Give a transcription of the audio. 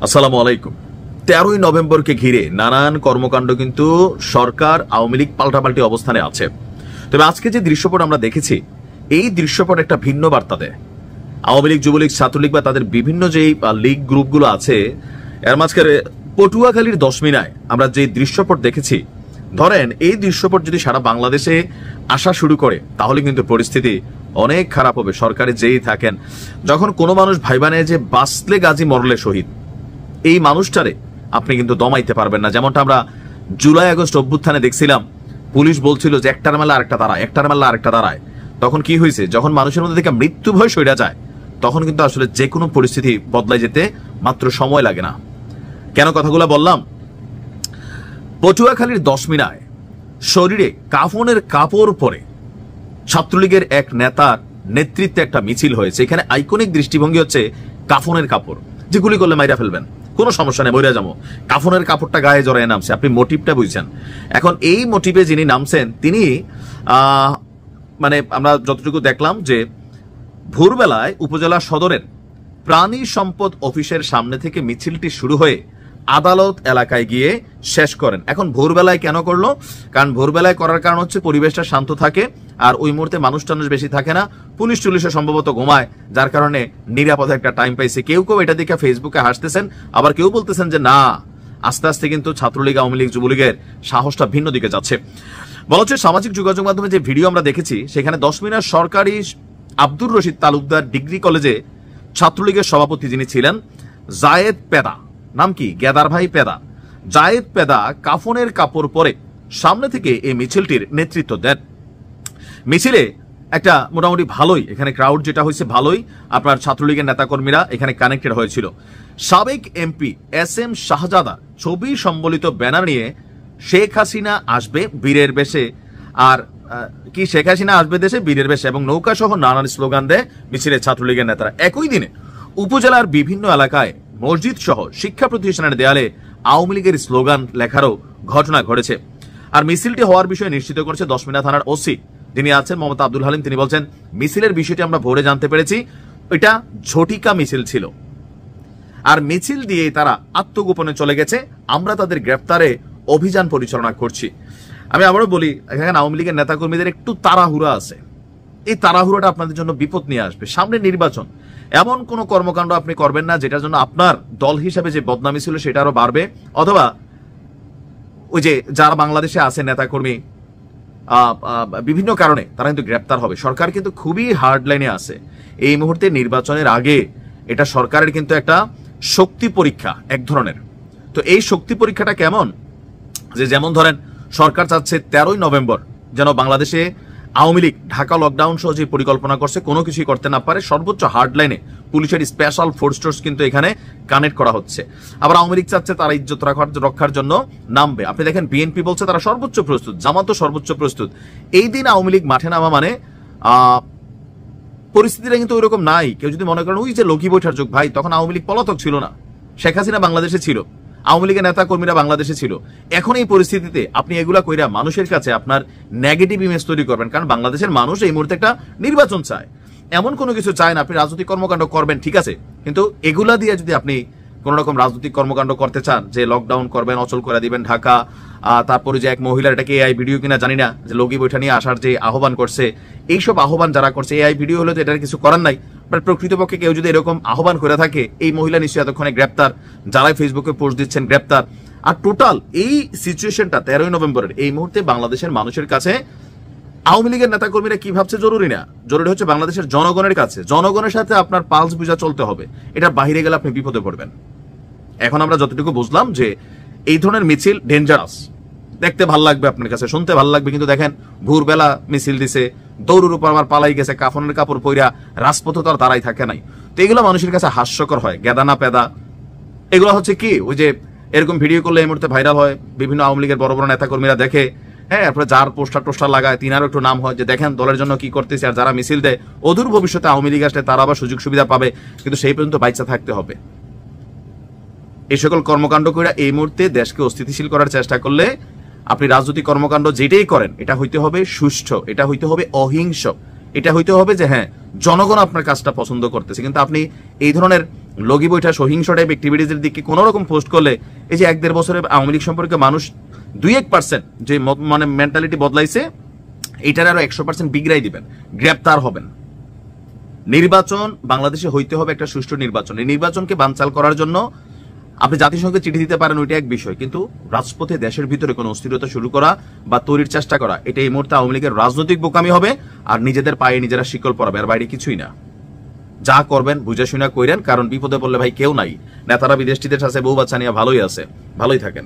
আসসালামু আলাইকুম। 13ই নভেম্বরকে ঘিরে নানান কর্মকাণ্ড কিন্তু সরকার আওয়ামী লীগ পাল্টাপাল্টি অবস্থানে আছে। তবে আজকে যে দৃশ্যপট আমরা দেখেছি, এই দৃশ্যপট একটা ভিন্ন বার্তা দেয়। আওয়ামী লীগ, যুবলীগ, ছাত্রলীগ বা তাদের বিভিন্ন যে লীগ গ্রুপগুলো আছে, এর মাঝখানে পটুয়াখালীর 10 মিনায় আমরা যে দৃশ্যপট দেখেছি, ধরেন এই দৃশ্যপট যদি সারা বাংলাদেশে আসা শুরু করে তাহলে কিন্তু পরিস্থিতি অনেক খারাপ হবে। সরকারে যেই থাকেন, যখন কোনো মানুষ ভাইবা নেয় যে বাঁচলে গাজী মরলে শহীদ, এই মানুষটারে আপনি কিন্তু দমাইতে পারবেন না। যেমনটা আমরা জুলাই আগস্ট অভ্যুত্থানে দেখছিলাম, পুলিশ বলছিল যে একটার মেলা আরেকটা দাঁড়ায়, একটার মেলা আরেকটা দাঁড়ায়। তখন কি হয়েছে, যখন মানুষের মধ্যে থেকে মৃত্যু ভয় সইরা যায়, তখন কিন্তু আসলে যে কোনো পরিস্থিতি বদলাই যেতে মাত্র সময় লাগে না। কেন কথাগুলো বললাম? পটুয়াখালীর 10 মিনায় শরীরে কাফনের কাপড় পরে ছাত্রলীগের এক নেতার নেতৃত্বে একটা মিছিল হয়েছে। এখানে আইকনিক দৃষ্টিভঙ্গি হচ্ছে কাফনের কাপড়, যে গুলি করলে মাইরা ফেলবেন, কোনো সমস্যা নেই, মইরা যাবো, কাফনের কাপড়টা গায়ে জড়ায় নামছে। আপনি মোটিভটা বুঝছেন। এখন এই মোটিভে যিনি নামছেন তিনি মানে আমরা যতটুকু দেখলাম যে ভোরবেলায় উপজেলা সদরের প্রাণী সম্পদ অফিসের সামনে থেকে মিছিলটি শুরু হয়ে আদালত এলাকায় গিয়ে শেষ করেন। এখন ভোরবেলায় কেন করলো? কারণ ভোরবেলায় করার কারণ হচ্ছে পরিবেশটা শান্ত থাকে, আর ওই মুহূর্তে মানুষ টানুষ বেশি থাকে না, পুলিশ টুলিশে সম্ভবত ঘুমায়, যার কারণে নিরাপদে একটা টাইম পাইছে। কেউ কেউ এটা দেখে ফেসবুকে হাসতেছেন, আবার কেউ বলতেছেন যে না, আস্তে আস্তে কিন্তু ছাত্রলীগ, আওয়ামী লীগ, যুবলীগের সাহসটা ভিন্ন দিকে যাচ্ছে। বলা হচ্ছে সামাজিক যোগাযোগ মাধ্যমে যে ভিডিও আমরা দেখেছি, সেখানে 10 মিনার সরকারি আব্দুর রশিদ তালুকদার ডিগ্রি কলেজে ছাত্রলীগের সভাপতি যিনি ছিলেন জায়েদ পেদা, নাম কি, গেদার ভাই পেদা, জায়েদ পেদা কাফনের কাপড় পরে সামনে থেকে এই মিছিলটির নেতৃত্ব দেন। মিছিলে একটা মোটামুটি ভালোই, এখানে ক্রাউড যেটা হয়েছে ভালোই, আপনার ছাত্রলীগের নেতাকর্মীরা এখানে কানেক্টেড হয়েছিল। সাবেক এমপি SM শাহজাদা ছবি সম্বলিত ব্যানার নিয়ে শেখ হাসিনা আসবে বীরের বেশে, আর কি শেখ হাসিনা আসবে দেশে বীরের বেশে, এবং নৌকা সহ নানান স্লোগান দেয় মিছিলে ছাত্রলীগের নেতারা। একই দিনে উপজেলার বিভিন্ন এলাকায় মসজিদ সহ শিক্ষা প্রতিষ্ঠানের দেয়ালে আওয়ামী লীগের স্লোগান লেখারও ঘটনা ঘটেছে। আর মিছিলটি হওয়ার বিষয়ে নিশ্চিত করেছে 10 মিনা থানার ওসি যিনি আছেন মোহাম্মদ আব্দুল হালিম। তিনি বলছেন, মিছিলের বিষয়টি আমরা ভোরে জানতে পেরেছি, এটা ঝটিকা মিছিল ছিল, আর মিছিল দিয়ে তারা আত্মগোপনে চলে গেছে, আমরা তাদের গ্রেফতারে অভিযান পরিচালনা করছি। আমি আবারও বলি, এখানে আওয়ামী লীগের নেতাকর্মীদের একটু তাড়াহুড়া আছে। এই তাড়াহুড়াটা আপনাদের জন্য বিপদ নিয়ে আসবে। সামনে নির্বাচন, এমন কোন কর্মকাণ্ড আপনি করবেন না যেটার জন্য আপনার দল হিসাবে যে বদনামি ছিল সেটা আরো বাড়বে, অথবা ওই যে যারা বাংলাদেশে আছে নেতাকর্মী বিভিন্ন কারণে তারা কিন্তু গ্রেপ্তার হবে। সরকার কিন্তু খুবই হার্ড লাইনে আছে এই মুহূর্তে। নির্বাচনের আগে এটা সরকারের কিন্তু একটা শক্তি পরীক্ষা এক ধরনের। তো এই শক্তি পরীক্ষাটা কেমন, যে যেমন ধরেন সরকার চাচ্ছে 13ই নভেম্বর যেন বাংলাদেশে আওয়ামী লীগ ঢাকা লকডাউন সহ যে পরিকল্পনা করছে কোনো কিছুই করতে না পারে। সর্বোচ্চ হার্ড লাইনে পুলিশের স্পেশাল ফোর্স কিন্তু এখানে কানেক্ট করা হচ্ছে। আবার আওয়ামী লীগ চাচ্ছে তারা ইজ্জত রক্ষার জন্য নামবে। আপনি দেখেন বিএনপি বলছে তারা সর্বোচ্চ প্রস্তুত, জামাতও সর্বোচ্চ প্রস্তুত। এই দিন আওয়ামী লীগ মাঠে নামা মানে পরিস্থিতিটা কিন্তু ওইরকম নাই। কেউ যদি মনে করেন ওই যে লগি বৈঠার যুগ, ভাই তখন আওয়ামী লীগ পলাতক ছিল না, শেখ হাসিনা বাংলাদেশে ছিল, আওয়ামী লীগের নেতা কর্মীরা বাংলাদেশে ছিল। এখন এই পরিস্থিতিতে আপনি এগুলা কইরা মানুষের কাছে আপনার নেগেটিভ ইমেজ তৈরি করবেন, কারণ বাংলাদেশের মানুষ এই মুহূর্তে একটা নির্বাচন চায়, এমন কোনো কিছু চায় না। আপনি রাজনৈতিক কর্মকাণ্ড করবেন ঠিক আছে, কিন্তু এগুলা দিয়ে যদি আপনি কোন রকম রাজনৈতিক কর্মকাণ্ড করতে চান, যে লকডাউন করবেন, অচল করে দিবেন ঢাকা, তারপরে যে এক মহিলার, এটাকে এআই ভিডিও কিনা জানি না, যে লগি বৈঠা নিয়ে আসার যে আহ্বান করছে, এইসব আহ্বান যারা করছে এআই ভিডিও হলে তো এটার কিছু করার নাই। বাট প্রকৃতপক্ষে কেউ যদি এরকম আহ্বান করে থাকে, এই মহিলা নিশ্চয়ই এতক্ষণে গ্রেপ্তার, যারাই ফেসবুকে পোস্ট দিচ্ছেন গ্রেপ্তার। আর টোটাল এই সিচুয়েশনটা 13ই নভেম্বরের এই মুহূর্তে বাংলাদেশের মানুষের কাছে আওয়ামী লীগের নেতাকর্মীরা কি ভাবছে জরুরি না, জরুরি হচ্ছে বাংলাদেশের জনগণের কাছে। জনগণের সাথে আপনার পালস বুঝা চলতে হবে, এটার বাহিরে গেলে আপনি বিপদে পড়বেন। এখন আমরা যতটুকু বুঝলাম যে এই ধরনের মিছিল ডেঞ্জারাস, দেখতে ভাল লাগবে আপনার কাছে, শুনতে ভাল লাগবে, কিন্তু দেখেন ভোরবেলা মিছিল দিছে, দৌড়ের উপর আমার পালাই গেছে, কাফনের কাপড় পইরা, রাজপথে তো আর দাঁড়াই থাকে নাই। তো এগুলো মানুষের কাছে হাস্যকর হয়, গেদানা পেদা। এগুলো হচ্ছে কি, ওই যে এরকম ভিডিও করলে এই মুহূর্তে ভাইরাল হয়, বিভিন্ন আওয়ামী লীগের বড় বড় নেতাকর্মীরা দেখে, হ্যাঁ, তারপরে যার পোস্টার লাগায় তিনারও একটু নাম হয়, যে দেখেন দলের জন্য কি করতেছে। আর যারা মিছিল দেয়, অদূর ভবিষ্যতে আওয়ামী লীগ আসলে তারা আবার সুযোগ সুবিধা পাবে, কিন্তু সেই পর্যন্ত বাইচা থাকতে হবে। এই সকল কর্মকাণ্ড করে এই মুহূর্তে দেশকে অস্থিতিশীল করার চেষ্টা করলে আপনি রাজনৈতিক কর্মকাণ্ড যেটাই করেন, এটা হইতে হবে সুষ্ঠু, এটা হইতে হবে অহিংস, এটা হইতে হবে যে হ্যাঁ জনগণ আপনার কাজটা পছন্দ করতেছে। কিন্তু আপনি এই ধরনের লগি বৈঠা সহিংস টাইপ অ্যাক্টিভিটিজের দিকে কোন রকম পোস্ট করলে এই যে 1-1.5 বছরে আওয়ামী লীগ সম্পর্কে মানুষ 2-1% যে মানে মেন্টালিটি বদলাইছে, এটার আরো 100% বিগড়াই দিবেন, গ্রেপ্তার হবেন। নির্বাচন বাংলাদেশে হইতে হবে একটা সুষ্ঠু নির্বাচন। এই নির্বাচনকে বানচাল করার জন্য আপনি জাতিসংঘে চিঠি দিতে পারেন, ওইটা এক বিষয়, কিন্তু রাজপথে দেশের ভিতরে কোনো অস্থিরতা শুরু করা বা তৈরির চেষ্টা করা, এটা এই মুহূর্তে আওয়ামী লীগের রাজনৈতিক বোকামি হবে আর নিজেদের পায়ে নিজেরা শিকল পরাবে, আর বাইরে কিছুই না। যা করবেন বুঝে শুনে কইরেন, কারণ বিপদে পড়লে ভাই কেউ নাই। নেতারা বিদেশটিদের সাথে বউ বাচ্চা নিয়ে ভালোই আছে, ভালোই থাকেন।